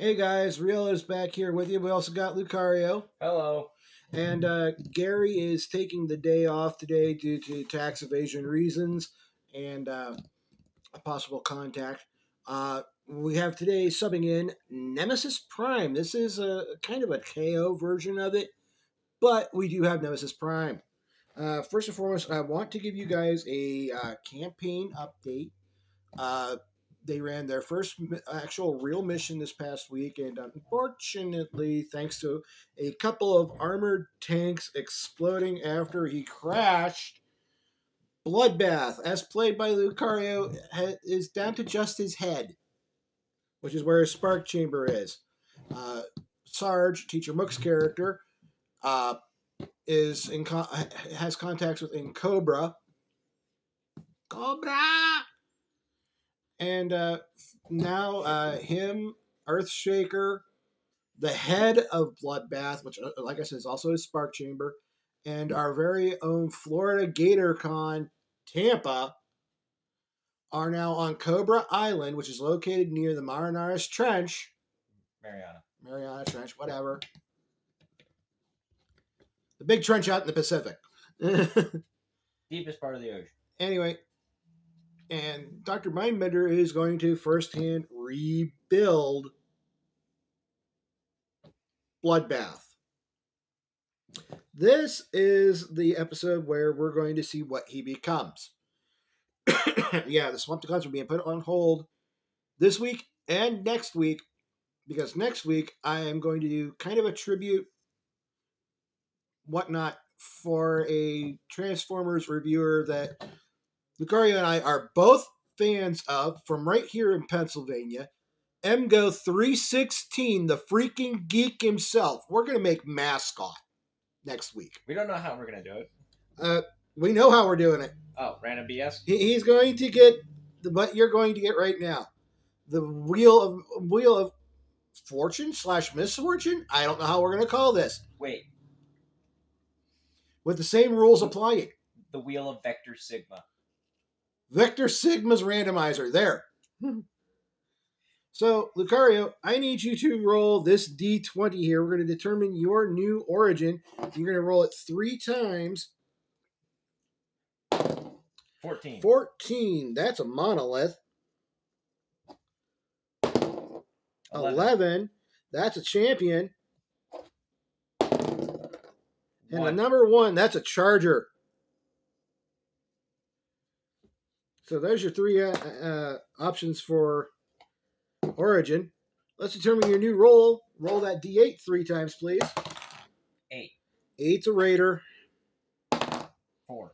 Hey guys, Rio is back here with you. We also got Lucario. Hello. And Gary is taking the day off today due to tax evasion reasons and a possible contact. We have today subbing in Nemesis Prime. This is a kind of a KO version of it, but we do have Nemesis Prime. First and foremost, I want to give you guys a campaign update. They ran their first actual real mission this past week, and unfortunately, thanks to a couple of armored tanks exploding after he crashed, Bloodbath, as played by Lucario, is down to just his head, which is where his spark chamber is. Sarge, Teacher Mook's character, is has contacts with Cobra. And now him, Earthshaker, the head of Bloodbath, which, like I said, is also his spark chamber, and our very own Florida GatorCon Tampa are now on Cobra Island, which is located near the Marianas Trench. Mariana Trench, whatever. The big trench out in the Pacific. Deepest part of the ocean. Anyway, and Dr. Mindbender is going to firsthand rebuild Bloodbath. This is the episode where we're going to see what he becomes. Yeah, the Swampticons are being put on hold this week and next week, because next week I am going to do kind of a tribute whatnot for a Transformers reviewer that Lucario and I are both fans of from right here in Pennsylvania. MGO316, the freaking geek himself. We're going to make Mascot next week. We don't know how we're going to do it. We know how we're doing it. Oh, random BS? He's going to get what you're going to get right now. The wheel of fortune / misfortune? I don't know how we're going to call this. Wait. With the same rules applying. The wheel of Vector Sigma. Vector Sigma's randomizer. There. So, Lucario, I need you to roll this D20 here. We're going to determine your new origin. You're going to roll it 3 times. 14. 14. That's a monolith. 11. That's a champion. And the number 1, that's a charger. So there's your 3 options for origin. Let's determine your new roll. Roll that D8 3 times, please. 8. 8's a raider. 4.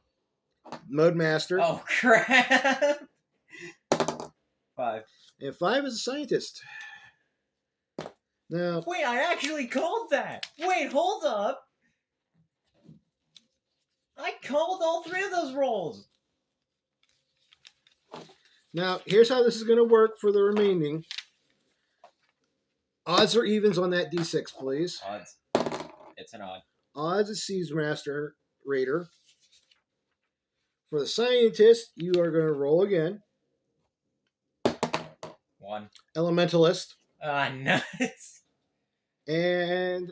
Mode master. Oh, crap. 5. And 5 is a scientist. Now, wait, I actually called that. Wait, hold up. I called all 3 of those rolls. Now, here's how this is going to work for the remaining. Odds or evens on that D6, please. Odds. It's an odd. Odds is Seas Master Raider. For the scientist, you are going to roll again. 1. Elementalist. Nuts. And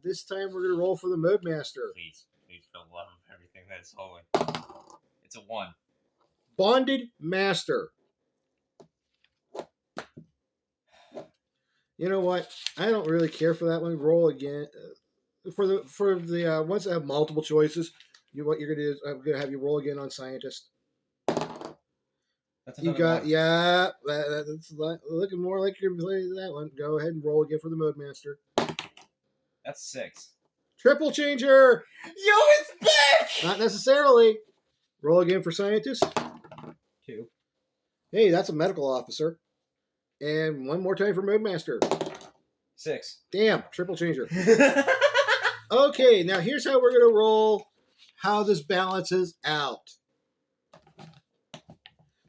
this time we're going to roll for the Mode Master. Please, for the love of everything that is holy. It's a 1. Bonded Master. You know what? I don't really care for that one. Roll again. For the ones that have multiple choices, what you're gonna do is I'm gonna have you roll again on scientist. That's you got 1. Yeah. That's looking more like you're playing that one. Go ahead and roll again for the Mode Master. That's 6. Triple changer. Yo, it's back. Not necessarily. Roll again for scientist. 2. Hey, that's a medical officer. And one more time for Mode Master. 6. Damn, triple changer. Okay, now here's how we're going to roll, how this balances out.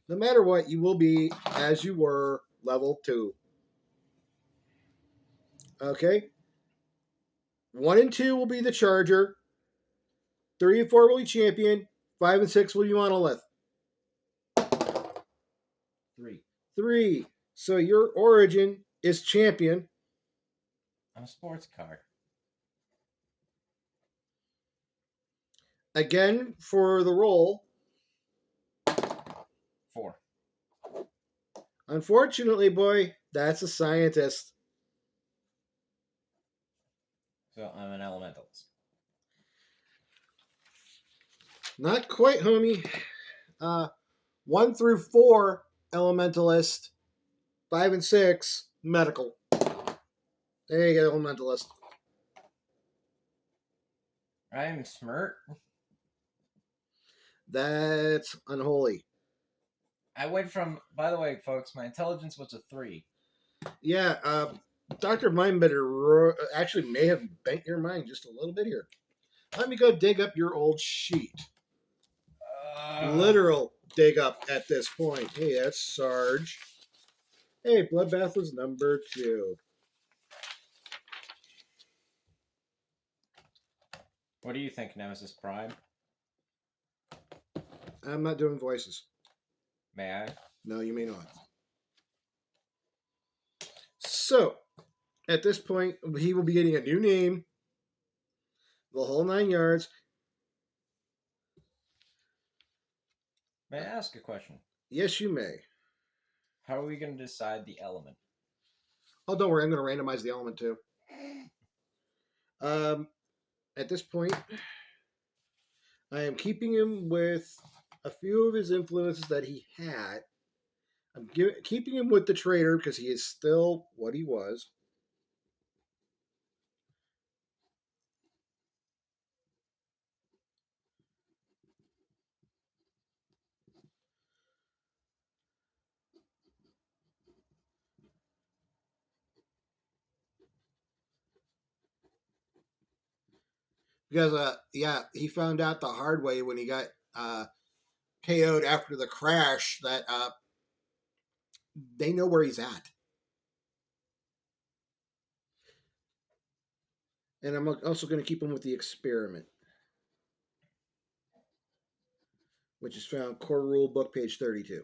No matter what, you will be as you were level 2. Okay? 1 and 2 will be the Charger. 3 and 4 will be Champion. 5 and 6 will be Monolith. 3. 3. So your origin is Champion. I'm a sports car. Again, for the roll, 4. unfortunately, boy, that's a scientist. So I'm an elementalist. Not quite, homie. 1 through 4, elementalist. 5 and 6, medical. There you go, elementalist. I'm smart. That's unholy. I went from, by the way, folks, my intelligence was a 3. Yeah, Dr. Mindbender actually may have bent your mind just a little bit here. Let me go dig up your old sheet. Literal dig up at this point. Hey, that's Sarge. Hey, Bloodbath was number 2. What do you think, Nemesis Prime? I'm not doing voices. May I? No, you may not. So, at this point, he will be getting a new name, the whole 9 yards. May I ask a question? Yes, you may. How are we going to decide the element? Oh, don't worry, I'm going to randomize the element too. At this point, I am keeping him with a few of his influences that he had. I'm keeping him with the trader because he is still what he was. Because, yeah, he found out the hard way when he got KO'd after the crash that they know where he's at. And I'm also going to keep him with the experiment, which is found core rule book page 32.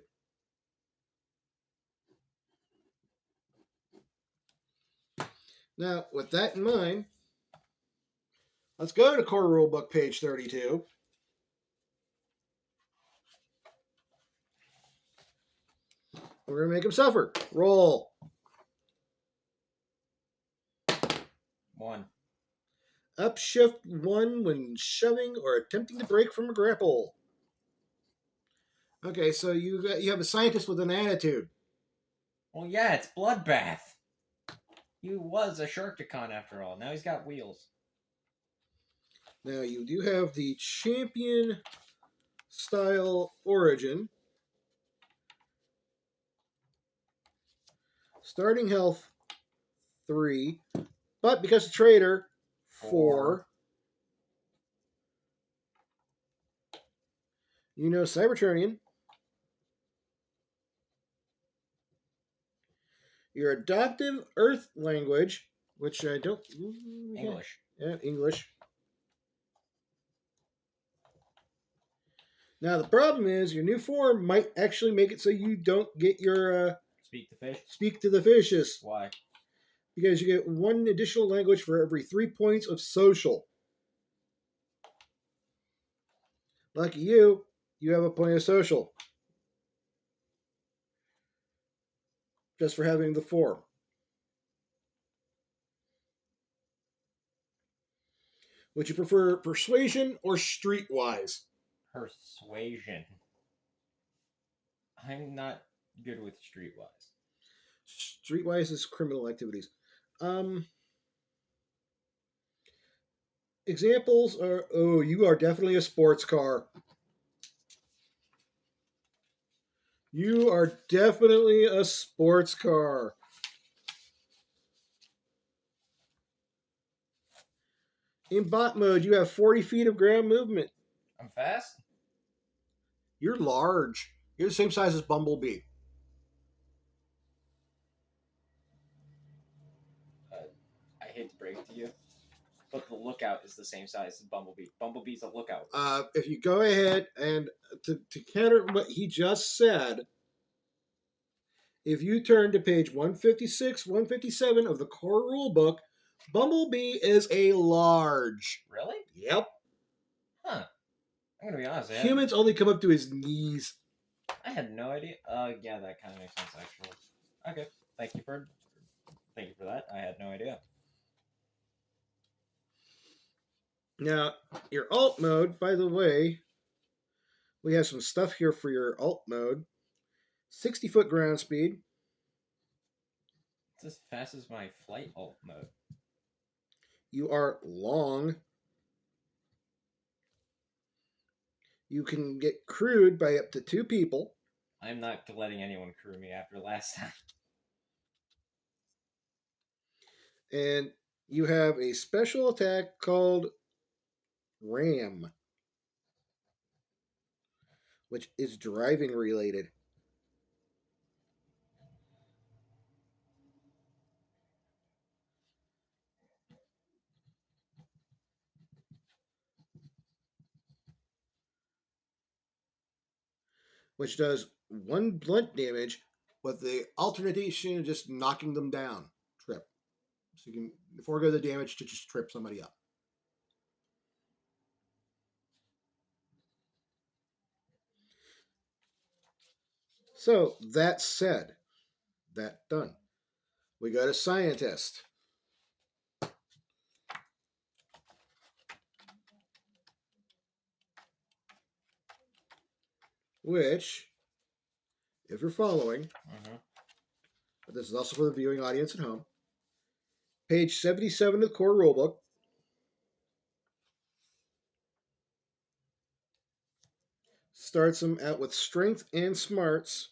Now, with that in mind, let's go to core rule book page 32. We're going to make him suffer. Roll. 1. Upshift 1 when shoving or attempting to break from a grapple. Okay, so you have a scientist with an attitude. Well, yeah, it's Bloodbath. He was a Sharkticon after all. Now he's got wheels. Now, you do have the champion style origin. Starting health 3, but because of trader 4. You know Cybertronian. Your adoptive Earth language, which I don't. English. Yeah, English. Now the problem is your new form might actually make it so you don't get your Speak the fish. speak to the fishes. Why? Because you get 1 additional language for every 3 points of social. Lucky you, you have a point of social. Just for having the form. Would you prefer persuasion or streetwise? Persuasion. I'm not good with streetwise. Streetwise is criminal activities. Examples are, oh, you are definitely a sports car. You are definitely a sports car. In bot mode, you have 40 feet of ground movement. I'm fast? You're large. You're the same size as Bumblebee. I hate to break it to you, but the Lookout is the same size as Bumblebee. Bumblebee's a Lookout. If you go ahead and to counter what he just said, if you turn to page 156, 157 of the core rule book, Bumblebee is a large. Really? Yep. Huh. I'm gonna be honest. Humans only come up to his knees. I had no idea. Yeah, that kind of makes sense actually. Okay. Thank you for that. I had no idea. Now, your alt mode, by the way, we have some stuff here for your alt mode. 60-foot ground speed. It's as fast as my flight alt mode. You are long. You can get crewed by up to 2 people. I'm not letting anyone crew me after last time. And you have a special attack called Ram, which is driving related. Which does 1 blunt damage with the alternation of just knocking them down. Trip. So you can forego the damage to just trip somebody up. So, that said, that done. We go to Scientist. Which, if you're following, but this is also for the viewing audience at home, page 77 of the core rulebook. Starts him out with strength and smarts.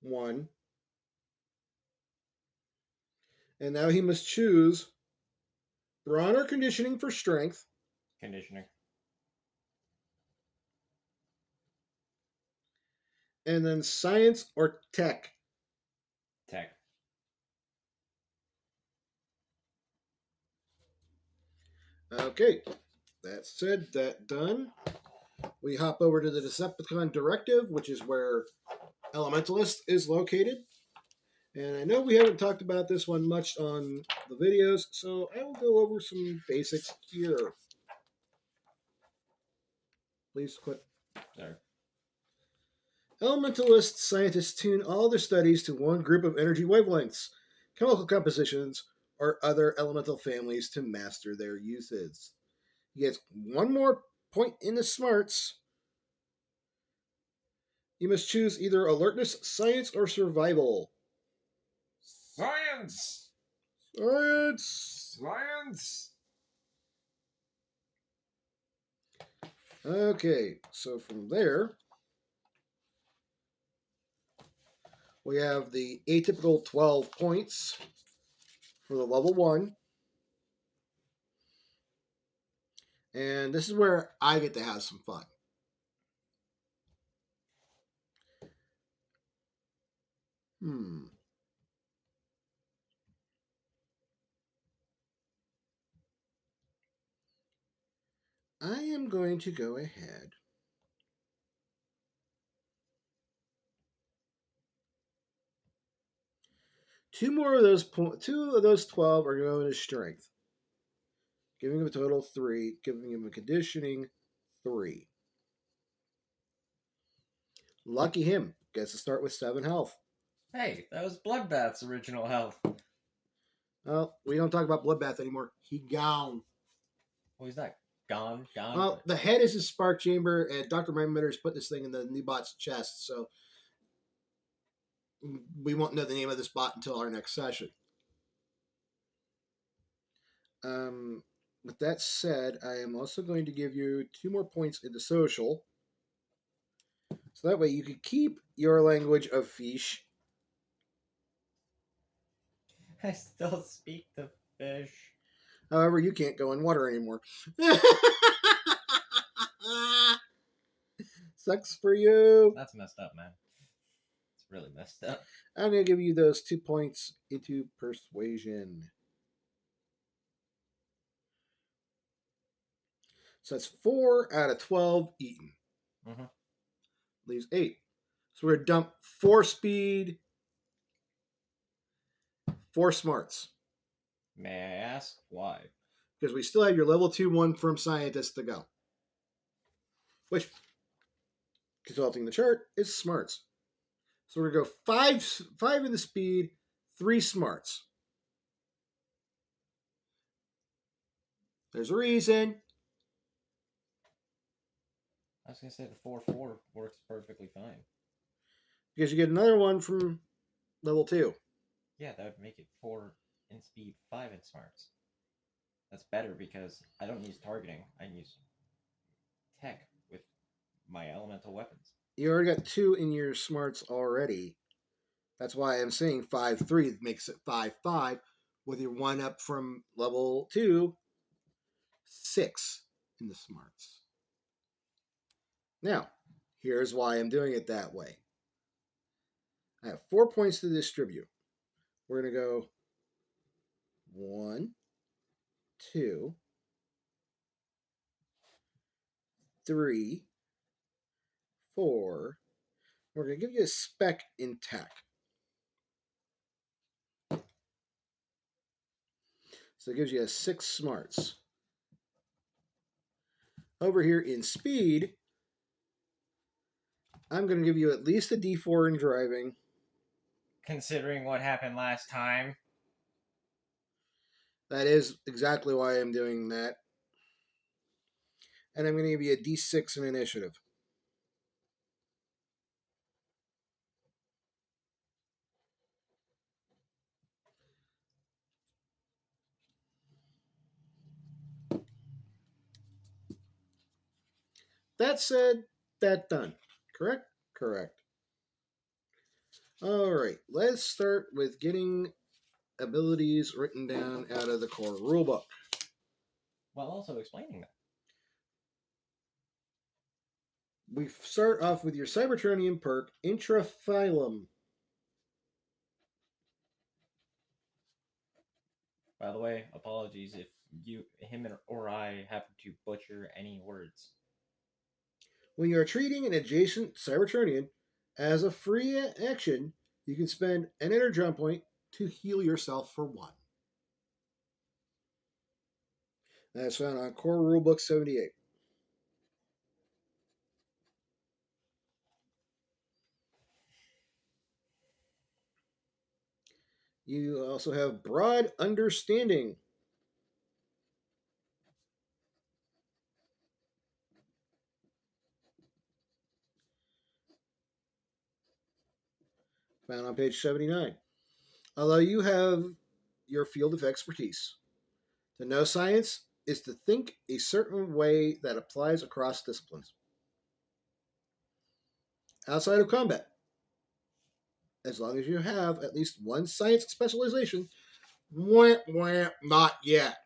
1. And now he must choose brawn or conditioning for strength. Conditioning. And then science or tech. Tech. Okay. That said, that done. We hop over to the Decepticon Directive, which is where Elementalist is located. And I know we haven't talked about this one much on the videos, so I will go over some basics here. Please quit. Sorry. Elementalist scientists tune all their studies to one group of energy wavelengths, chemical compositions, or other elemental families to master their uses. He gets 1 more point in the smarts. You must choose either alertness, science, or survival. Science! Science! Science! Okay, so from there, we have the atypical 12 points for the level 1. And this is where I get to have some fun. I am going to go ahead. Two of those 12 are going to strength, giving him a total of 3, giving him a conditioning 3. Lucky him, gets to start with 7 health. Hey, that was Bloodbath's original health. Well, we don't talk about Bloodbath anymore. He gone. What is that? Gone? Well, the head is his spark chamber, and Dr. Mindbenders put this thing in the Nebot's chest, so we won't know the name of this bot until our next session. With that said, I am also going to give you 2 more points into social. So that way you can keep your language of fish. I still speak the fish. However, you can't go in water anymore. Sucks for you. That's messed up, man. It's really messed up. I'm going to give you those 2 points into persuasion. So that's 4 out of 12 eaten. Leaves 8. So we're going to dump 4 speed, 4 smarts. May I ask why? Because we still have your level 2 one from scientists to go. Which, consulting the chart, is smarts. So we're going to go five in the speed, 3 smarts. There's a reason. I was gonna say the 4-4 works perfectly fine. Because you get another one from level 2. Yeah, that would make it 4 in speed, 5 in smarts. That's better because I don't use targeting. I use tech with my elemental weapons. You already got 2 in your smarts already. That's why I'm saying 5-3 makes it 5-5 with your 1 up from level 2, 6 in the smarts. Now, here's why I'm doing it that way. I have 4 points to distribute. We're going to go 1, 2, 3, 4. We're going to give you a spec in tech. So it gives you a 6 smarts. Over here in speed, I'm going to give you at least a D4 in driving. Considering what happened last time. That is exactly why I'm doing that. And I'm going to give you a D6 in initiative. That said, that done. Correct? Correct. All right, let's start with getting abilities written down out of the core rulebook. While also explaining that. We start off with your Cybertronian perk, Intraphylum. By the way, apologies if him, or I happen to butcher any words. When you are treating an adjacent Cybertronian as a free action, you can spend an energon point to heal yourself for 1. That's found on Core Rulebook 78. You also have Broad Understanding. Found on page 79. Although you have your field of expertise. To know science is to think a certain way that applies across disciplines. Outside of combat, as long as you have at least 1 science specialization, not yet.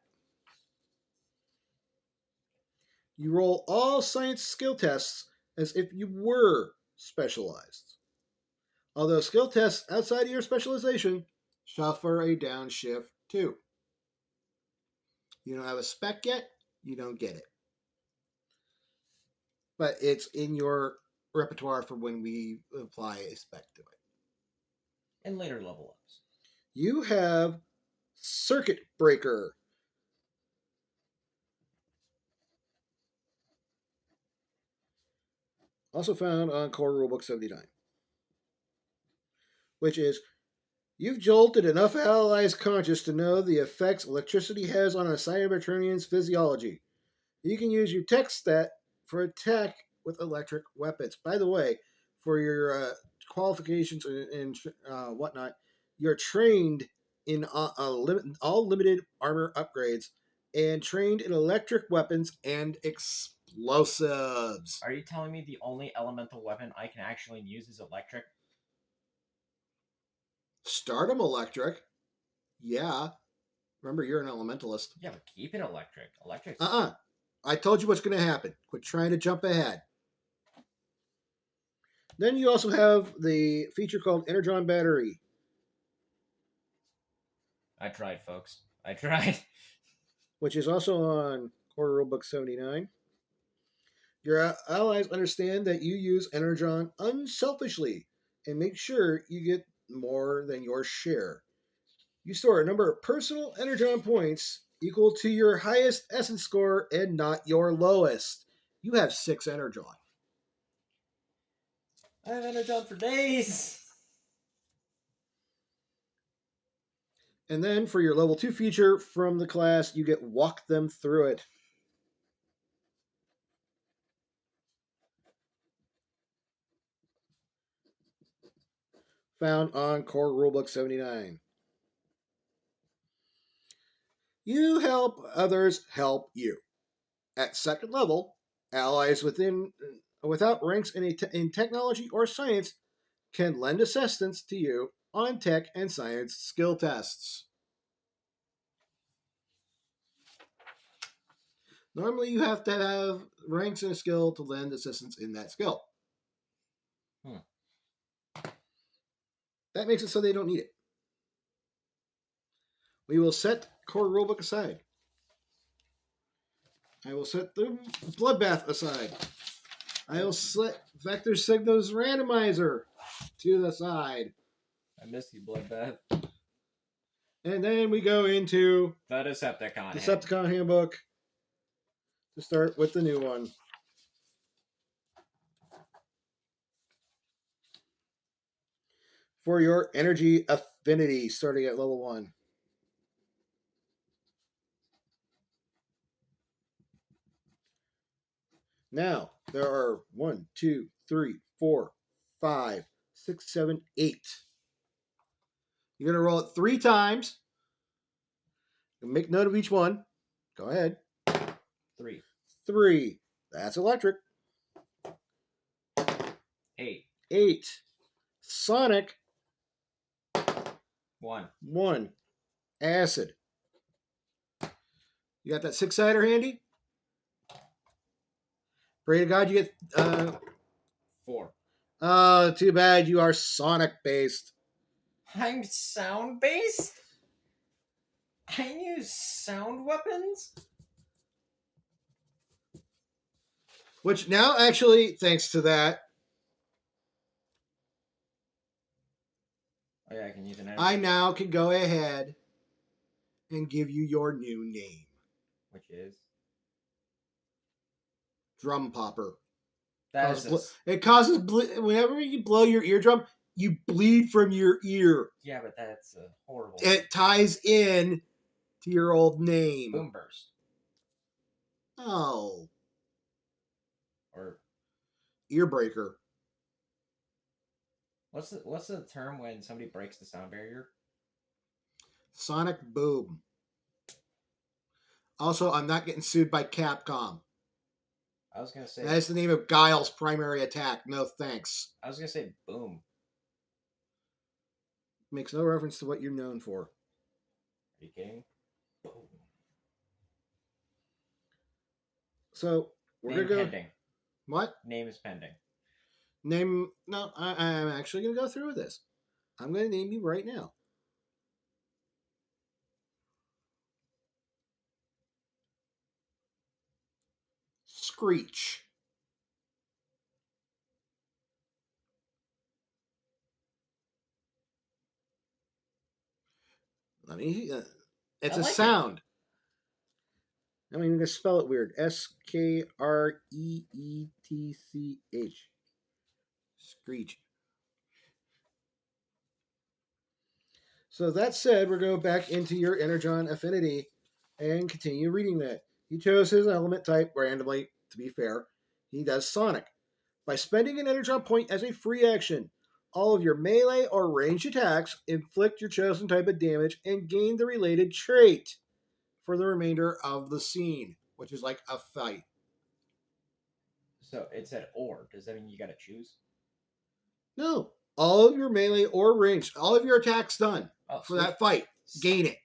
You roll all science skill tests as if you were specialized. Although skill tests outside of your specialization suffer a downshift too. You don't have a spec yet, you don't get it. But it's in your repertoire for when we apply a spec to it. And later level ups. You have Circuit Breaker. Also found on Core Rulebook 79. Which is, you've jolted enough allies conscious to know the effects electricity has on a Cybertronian's physiology. You can use your tech stat for attack with electric weapons. By the way, for your qualifications and whatnot, you're trained in all limited armor upgrades and trained in electric weapons and explosives. Are you telling me the only elemental weapon I can actually use is electric? Stardom electric. Yeah. Remember, you're an elementalist. Yeah, but keep it electric. Electric's I told you what's going to happen. Quit trying to jump ahead. Then you also have the feature called Energon Battery. I tried, folks. I tried. Which is also on Core Rulebook 79. Your allies understand that you use Energon unselfishly and make sure you get more than your share. You store a number of personal Energon points equal to your highest essence score and not your lowest. You have 6 Energon. I have Energon for days. And then for your level 2 feature from the class, you get Walk Them Through It. Found on Core Rulebook 79. You help others help you. At second level, allies without ranks in technology or science can lend assistance to you on tech and science skill tests. Normally, you have to have ranks in a skill to lend assistance in that skill. That makes it so they don't need it. We will set Core Rulebook aside. I will set the Bloodbath aside. I will set Vector Signals Randomizer to the side. I miss you, Bloodbath. And then we go into The Decepticon. Decepticon Handbook to start with the new one. For your energy affinity, starting at level 1. Now, there are 1, 2, 3, 4, 5, 6, 7, 8. You're going to roll it 3 times. Make note of each one. Go ahead. 3. 3. That's electric. 8. 8. Sonic. 1. 1. Acid. You got that 6-sider handy? Pray to God you get 4. Too bad you are Sonic based. I'm sound based? I use sound weapons? Which now actually, thanks to that, Oh yeah, I can use an energy. I now can go ahead and give you your new name. Which is? Drum Popper. It causes whenever you blow your eardrum, you bleed from your ear. Yeah, but that's horrible. It ties in to your old name. Boom burst. Oh. Or ear breaker. What's the term when somebody breaks the sound barrier? Sonic boom. Also, I'm not getting sued by Capcom. I was gonna say that's the name of Guile's primary attack. No thanks. I was gonna say boom. Makes no reference to what you're known for. Are you kidding? Boom. So we're Name gonna go. pending. What? Name is pending. Name? No, I'm actually gonna go through with this. I'm gonna name you right now. Screech. Let me. It's a sound. I mean, you're gonna spell it weird. Skreetch. Screech. So that said, we're going back into your Energon affinity and continue reading that. He chose his element type randomly, to be fair. He does Sonic. By spending an Energon point as a free action, all of your melee or ranged attacks inflict your chosen type of damage and gain the related trait for the remainder of the scene, which is like a fight. So it said or. Does that mean you gotta choose? No. All of your melee or ranged, all of your attacks done for that fight, gain it.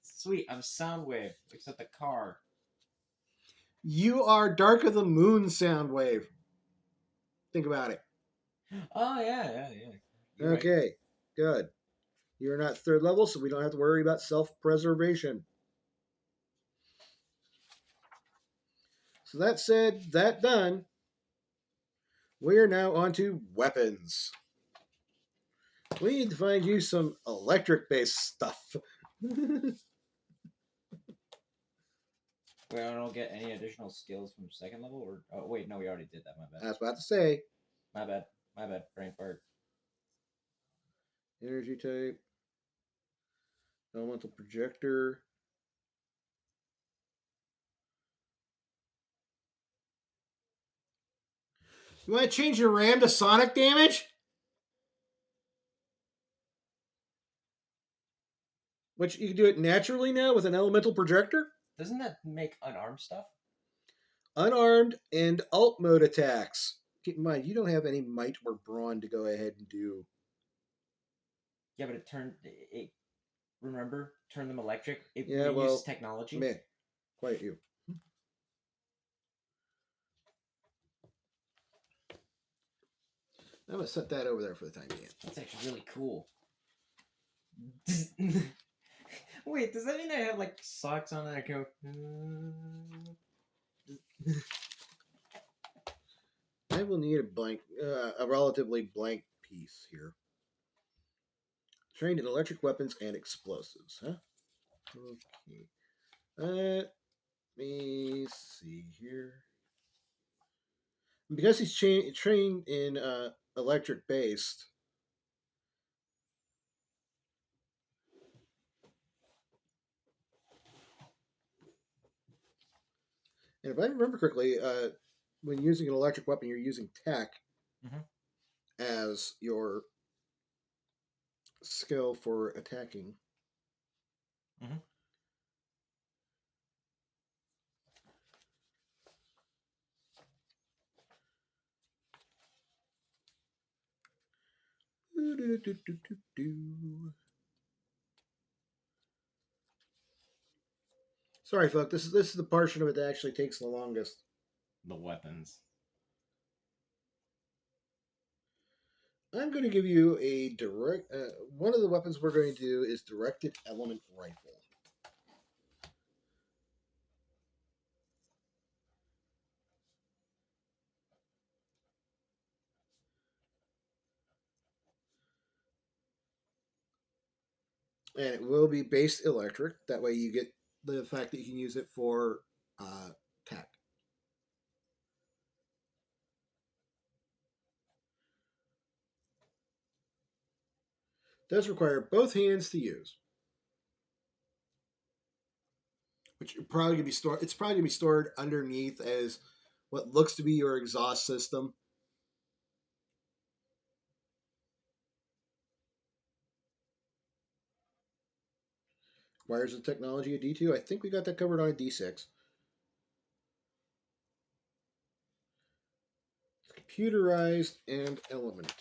Sweet, I'm Soundwave, except the car. You are Dark of the Moon Soundwave. Think about it. Oh, yeah. You're okay, right. Good. You're not 3rd level, so we don't have to worry about self-preservation. So that said, that done, we are now on to weapons. We need to find you some electric-based stuff. Wait, I don't get any additional skills from second level, or oh wait, no, we already did that. My I bad. was about to say, My bad. My bad. Brain fart. energy type, elemental projector. You want to change your RAM to sonic damage? Which you can do it naturally now with an elemental projector? Doesn't that make unarmed stuff? Unarmed and alt mode attacks. Keep in mind, you don't have any might or brawn to go ahead and do. Yeah, but it turned it. Remember, turn them electric. It Yeah, uses well, technology. man, quiet you. I'm gonna set that over there for the time being. That's actually really cool. Wait, does that mean I have like socks on and I go? I will need a relatively blank piece here. Trained in electric weapons and explosives, huh? Okay. Let me see here. Because he's trained in electric based, and if I remember correctly, when using an electric weapon, you're using tech Mhm. as your skill for attacking. Mhm. Sorry, folks. This is the portion of it that actually takes the longest. The weapons. I'm going to give you a direct. One of the weapons we're going to do is directed element rifle. And it will be based electric. That way, you get the fact that you can use it for tech. Does require both hands to use, which probably gonna be stored. It's probably gonna be stored underneath as what looks to be your exhaust system. Wires of technology, a D2. I think we got that covered on a D6. Computerized and element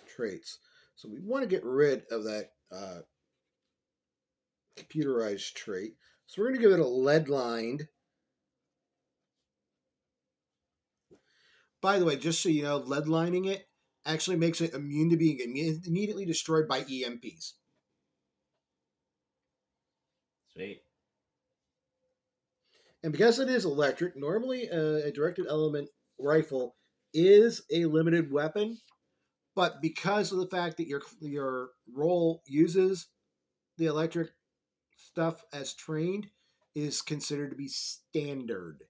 traits. So we want to get rid of that computerized trait. So we're going to give it a lead lined. By the way, just so you know, lead lining it actually makes it immune to being immediately destroyed by EMPs. Sweet. And because it is electric, normally a directed element rifle is a limited weapon, but because of the fact that your role uses the electric stuff as trained, is considered to be standard.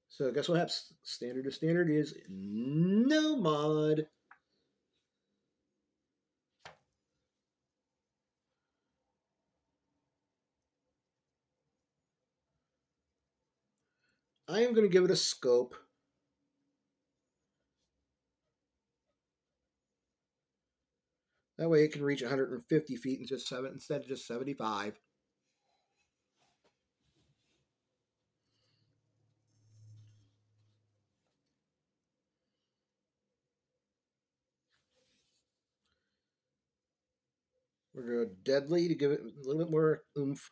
So guess what happens? Standard to standard is no mod. I am going to give it a scope. That way it can reach 150 feet instead of just 75. We're going to go deadly to give it a little bit more oomph.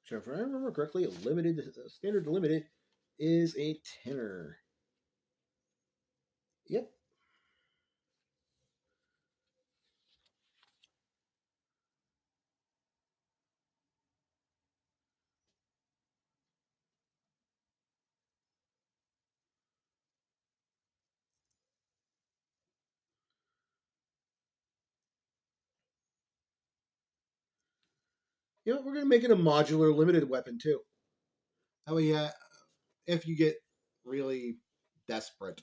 So if I remember correctly, standard limited is a tenor. Yep. You know, we're going to make it a modular limited weapon too. That way, if you get really desperate.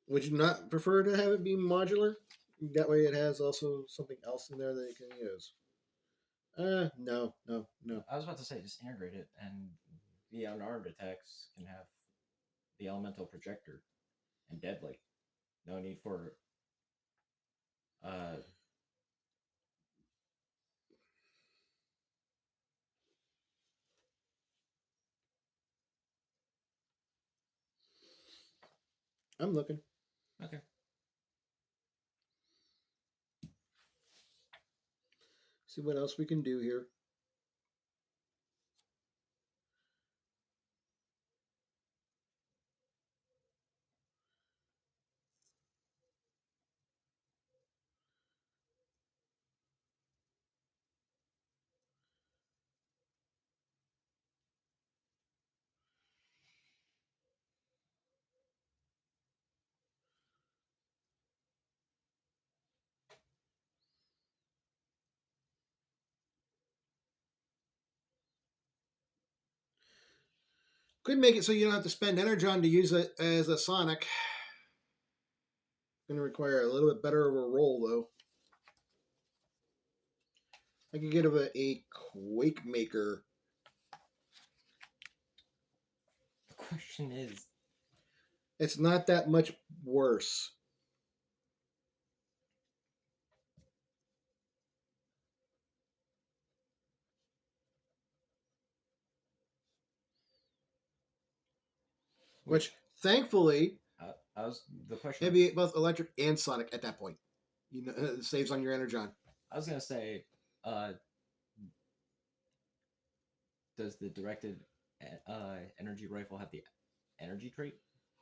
Would you not prefer to have it be modular? That way it has also something else in there that you can use. No. I was about to say just integrate it, and the unarmed attacks can have the elemental projector and deadly. No need for uh I'm looking. okay. See what else we can do here. Could make it so you don't have to spend energon to use it as a sonic. Going to require a little bit better of a roll though. I could get a Quake Maker. The question is, It's not that much worse. Which, thankfully, I was the question. maybe both electric and sonic at that point. You know, it saves on your energon. I was gonna say, does the directed energy rifle have the energy trait?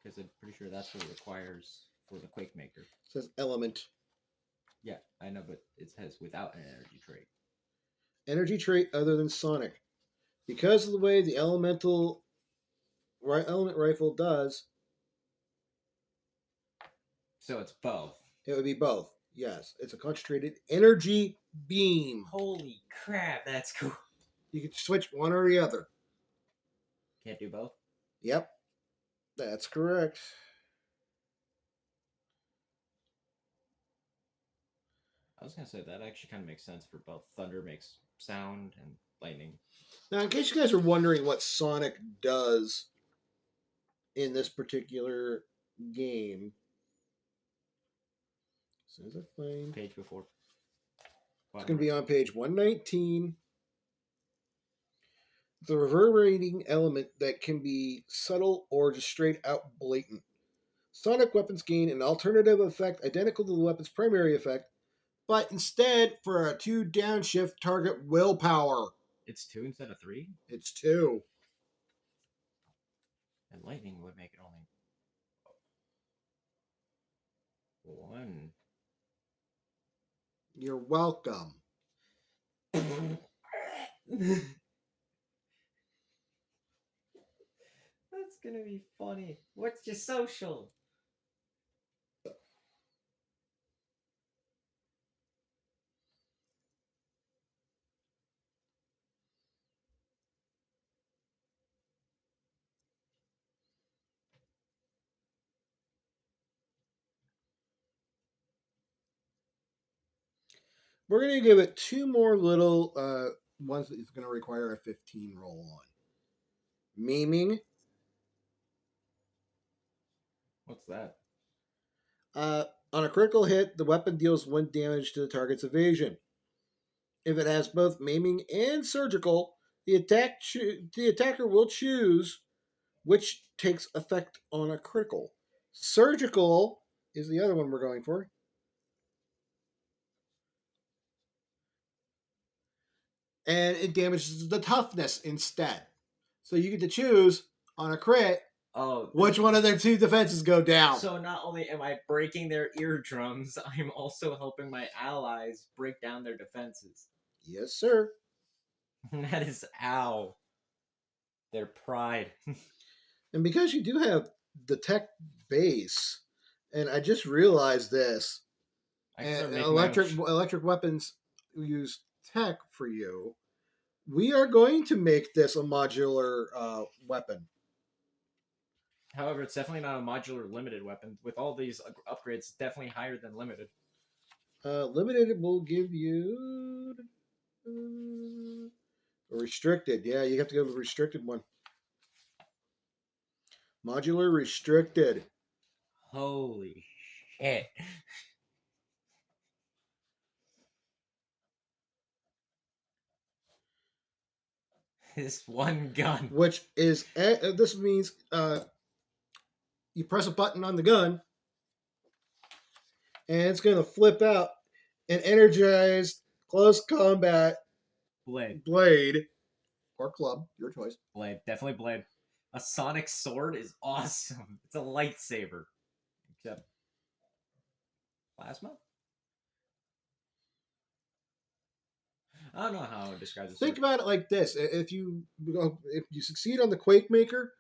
Because I'm pretty sure that's what it requires for the Quake Maker. It says element. Yeah, I know, but it says without an energy trait. Energy trait other than sonic. Because of the way the element rifle does, So it's both. it would be both. Yes, it's a concentrated energy beam. Holy crap, that's cool. You can switch one or the other. Can't do both? Yep, that's correct. I was gonna say that actually kind of makes sense for both. Thunder makes sound and lightning. Now, in case you guys are wondering what Sonic does in this particular game, as soon as I find, Page before. it's going to be on page 119. The reverberating element that can be subtle or just straight out blatant. Sonic weapons gain an alternative effect identical to the weapon's primary effect, but instead, for a 2 downshift, target willpower. It's 2 instead of 3? It's 2. And lightning would make it only 1. You're welcome. That's gonna be funny. What's your social? We're going to give it 2 more little ones that it's going to require a 15 roll on. Maiming. What's that? On a critical hit, the weapon deals 1 damage to the target's evasion. If it has both maiming and surgical, the attacker will choose which takes effect on a critical. Surgical is the other one we're going for. And it damages the toughness instead. So you get to choose on a crit which one of their 2 defenses go down. So not only am I breaking their eardrums, I'm also helping my allies break down their defenses. Yes, sir. That is ow. Their pride. And because you do have the tech base, and I just realized this, I can start and making my own electric weapons use tech for you. We are going to make this a modular weapon. However, it's definitely not a modular limited weapon. With all these upgrades, it's definitely higher than limited. Limited will give you restricted. Yeah, you have to go with the restricted one. Modular restricted. Holy shit. This one gun. Which is this means you press a button on the gun, and it's going to flip out an energized close combat blade or club, your choice. Blade. Definitely blade. A sonic sword is awesome. It's a lightsaber. Except plasma? I don't know how I would describe this. Think about it like this: if you succeed on the Quake Maker,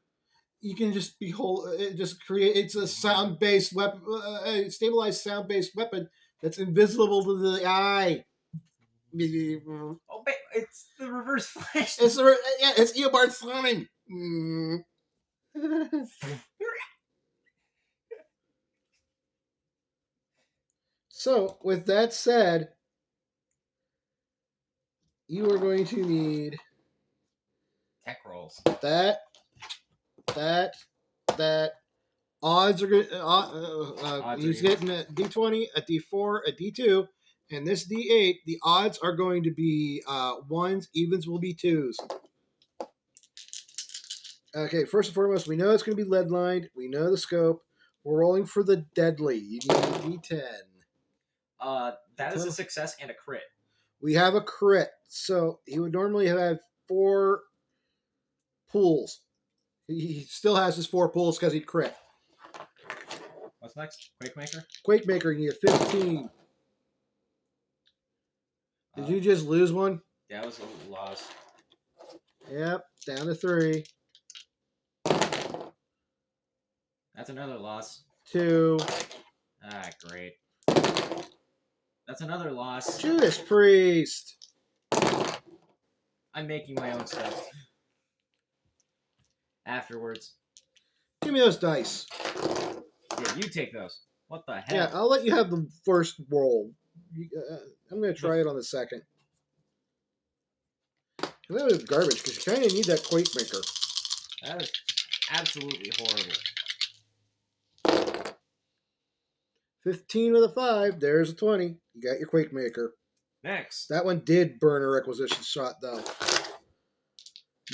you can just just create. It's a sound based weapon, a stabilized sound based weapon that's invisible to the eye. Oh, it's the reverse flash. It's Eobard slamming. So, with that said, you are going to need tech rolls. That. Odds are good. He's getting a D20, a D4, a D2, and this D8. The odds are going to be ones. Evens will be twos. Okay, first and foremost, we know it's going to be lead lined. We know the scope. We're rolling for the deadly. You need a D10. That is a success and a crit. We have a crit, so he would normally have 4 pools. He still has his 4 pools because he crit. What's next? Quake Maker? Quake Maker, you need a 15. Did you just lose one? That was a loss. Yep, down to 3. That's another loss. 2. Ah, great. That's another loss. Judas Priest. I'm making my own stuff. Afterwards. Give me those dice. Yeah, you take those. What the hell? Yeah, I'll let you have the first roll. I'm going to try it on the second. That was garbage because you kind of need that Quake Maker. That is absolutely horrible. 15 with a 5. There's a 20. You got your Quake Maker. Next. That one did burn a requisition shot, though.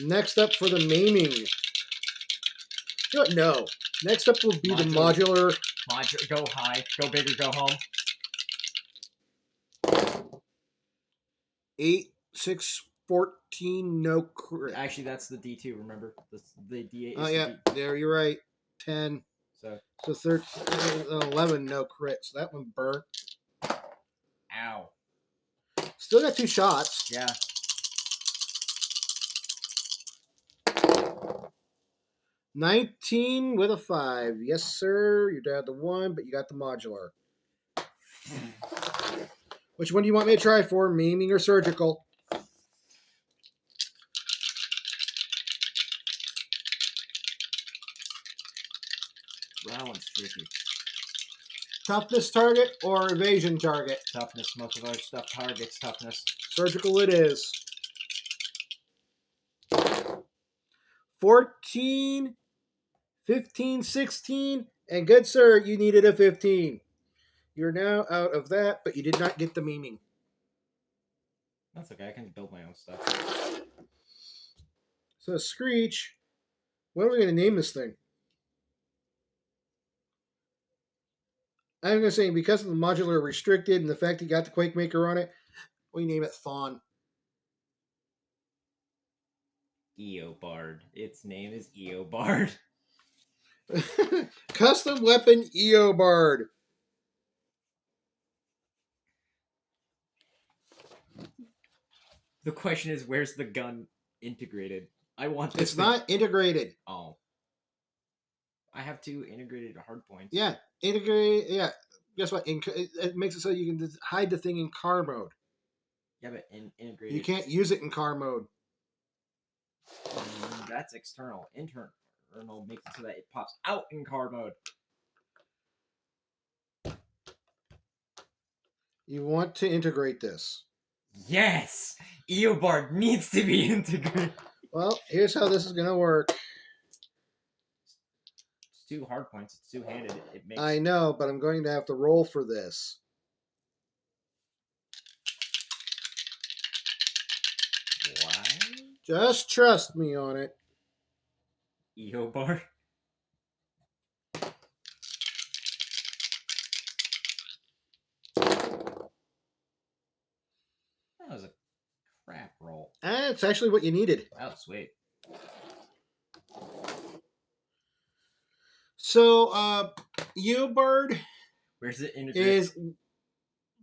Next up for the maiming. You know what? No. Next up will be the modular. Go high. Go big or go home. 8, 6, 14, no crit. Actually, that's the D2, remember? The D8 is Oh, yeah. There, you're right. 10. So 13, 11, no crit. So that one burnt. Ow. Still got 2 shots. Yeah. 19 with a 5. Yes, sir. You're down to 1, but you got the modular. Which one do you want me to try for? Maiming or surgical? That one's tricky. Toughness target or evasion target? Toughness. Most of our stuff targets toughness. Surgical it is. 14, 15, 16, and good sir, you needed a 15. You're now out of that, but you did not get the maiming. That's okay, I can build my own stuff. So Screech, what are we going to name this thing? I'm going to say because of the modular restricted and the fact you got the Quake Maker on it, we name it Thawne. Eobard. Its name is Eobard. Custom weapon Eobard. The question is, where's the gun integrated? I want this. It's not integrated. Oh. I have 2 integrated hardpoints. Yeah, integrated. Yeah, guess what? It makes it so you can just hide the thing in car mode. Yeah, but integrated. You can't use it in car mode. That's external. Internal makes it so that it pops out in car mode. You want to integrate this. Yes! EOBard needs to be integrated. Well, here's how this is going to work. It's 2 hard points. It's 2-handed. It makes. I know, but I'm going to have to roll for this. Why? Just trust me on it. EOBard. That was a crap roll. It's actually what you needed. Oh, sweet. So, EOBard Where's it integrated? is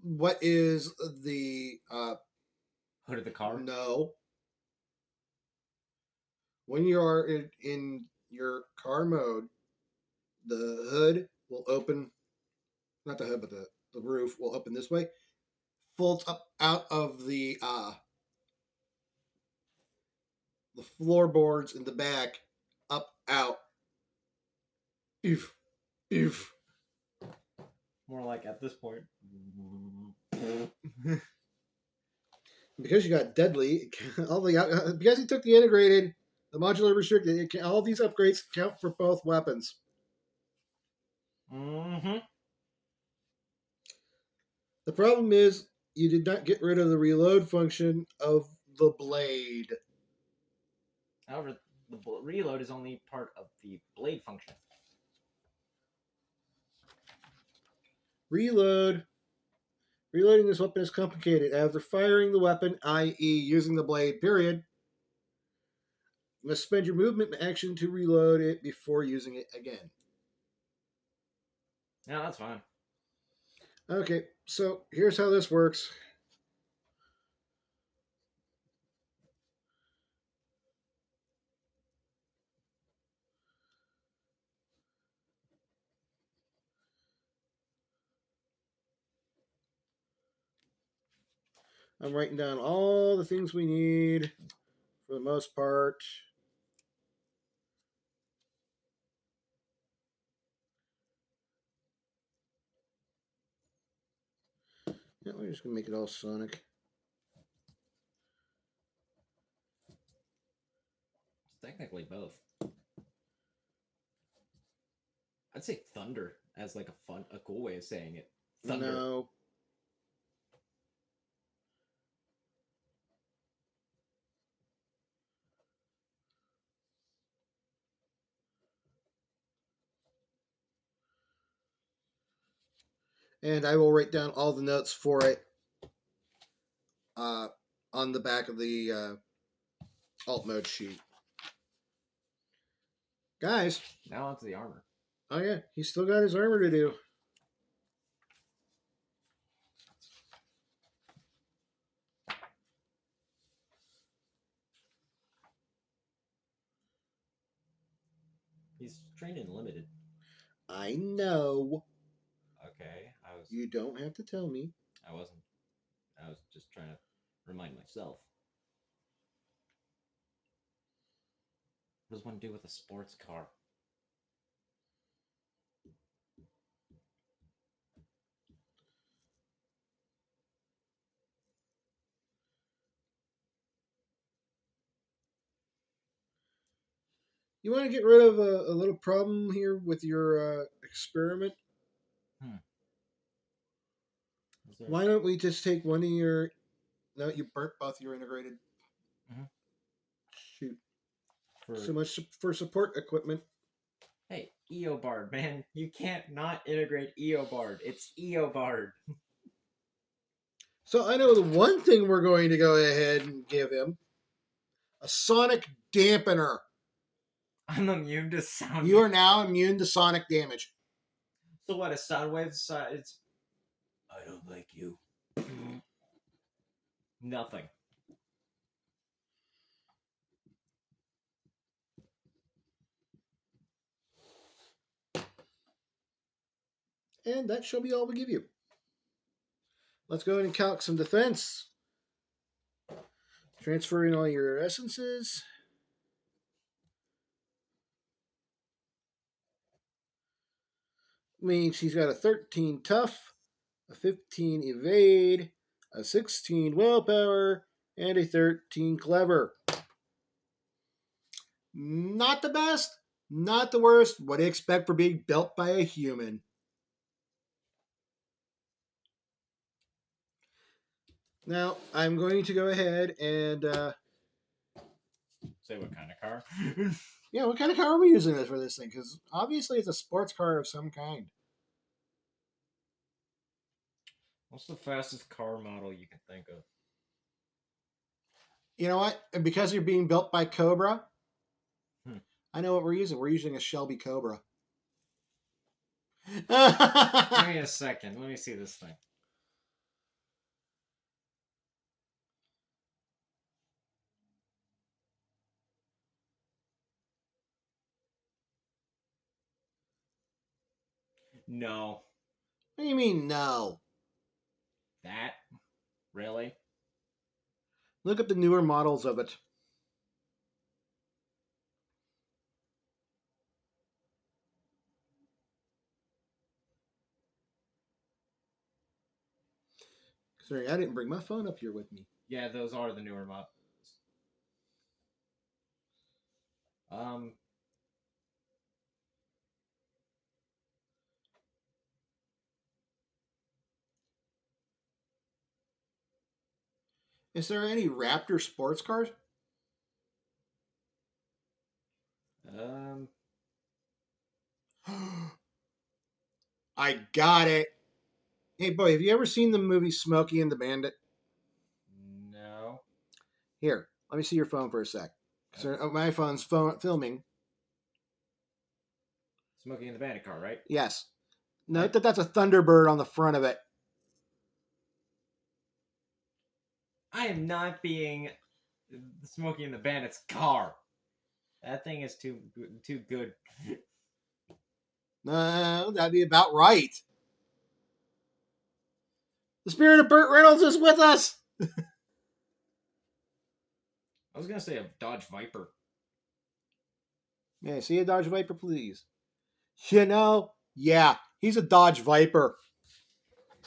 what is the Hood of the car? no. When you are in your car mode, the hood will open. Not the hood, but the roof will open this way. Folds up out of the floorboards in the back, up out. Oof, oof. More like at this point. Because you got deadly, because you took the integrated, the modular restricted, all these upgrades count for both weapons. Mm-hmm. The problem is you did not get rid of the reload function of the blade. However, the reload is only part of the blade function. Reloading this weapon is complicated. After firing the weapon, i.e. using the blade, period, you must spend your movement action to reload it before using it again. Yeah, that's fine. Okay, so here's how this works. I'm writing down all the things we need for the most part. Yeah, we're just going to make it all Sonic. It's technically both. I'd say thunder as like a cool way of saying it. Thunder. No. And I will write down all the notes for it on the back of the alt mode sheet. Guys. Now onto the armor. Oh yeah, he's still got his armor to do. He's trained in limited. I know. Okay, You don't have to tell me. I wasn't. I was just trying to remind myself. What does one do with a sports car? You want to get rid of a little problem here with your experiment? Why don't we just take one of your... No, you burnt both your integrated. Mm-hmm. Shoot. So much for support equipment. Hey, EOBard, man. You can't not integrate EOBard. It's EOBard. So I know the one thing we're going to go ahead and give him. A sonic dampener. I'm immune to sound. You are now immune to sonic damage. So what, a sound wave decides... I don't like you. Nothing. And that shall be all we give you. Let's go ahead and calc some defense. Transferring all your essences. Means he's got a 13 tough, a 15 evade, a 16 willpower, and a 13 clever. Not the best, not the worst. What do you expect for being built by a human? Now, I'm going to go ahead and... Say what kind of car? yeah, what kind of car are we using for this thing? Because obviously it's a sports car of some kind. What's the fastest car model you can think of? You know what? And because you're being built by Cobra, I know what we're using. We're using a Shelby Cobra. Give me a second. Let me see this thing. No. What do you mean, no? That? Really? Look at the newer models of it. Sorry, I didn't bring my phone up here with me. Yeah, those are the newer models. Is there any Raptor sports cars? I got it. Hey, boy, have you ever seen the movie Smokey and the Bandit? No. Here, let me see your phone for a sec. My phone's filming. Smokey and the Bandit car, right? Yes. Note that that's a Thunderbird on the front of it. I am not being Smokey and the Bandit's car. That thing is too good. That'd be about right. The spirit of Burt Reynolds is with us. I was gonna say a Dodge Viper. Yeah, see a Dodge Viper, please. You know, yeah, he's a Dodge Viper.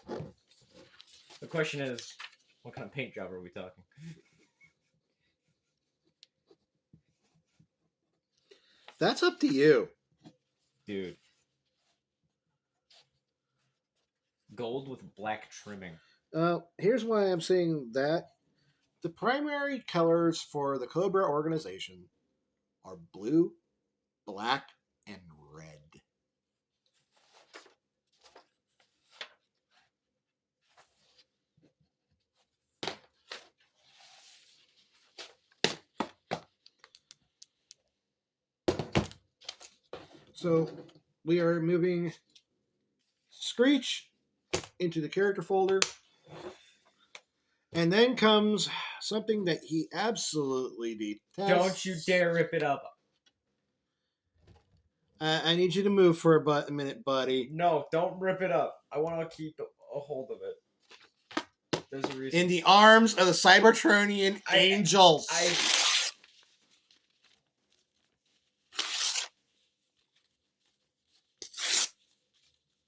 The question is, what kind of paint job are we talking? That's up to you. Dude. Gold with black trimming. Here's why I'm saying that. The primary colors for the Cobra organization are blue, black, and red. So we are moving Screech into the character folder. And then comes something that he absolutely detests. Don't you dare rip it up. I need you to move for a minute, buddy. No, don't rip it up. I want to keep a hold of it. There's a reason. In the arms of the Cybertronian angels.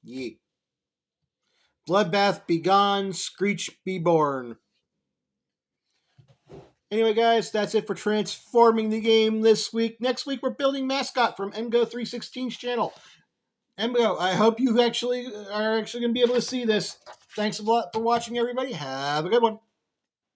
Ye. Bloodbath be gone, Screech be born. Anyway, guys, that's it for transforming the game this week. Next week, we're building Mascot from MGO316's channel. MGO, I hope you are actually going to be able to see this. Thanks a lot for watching, everybody. Have a good one.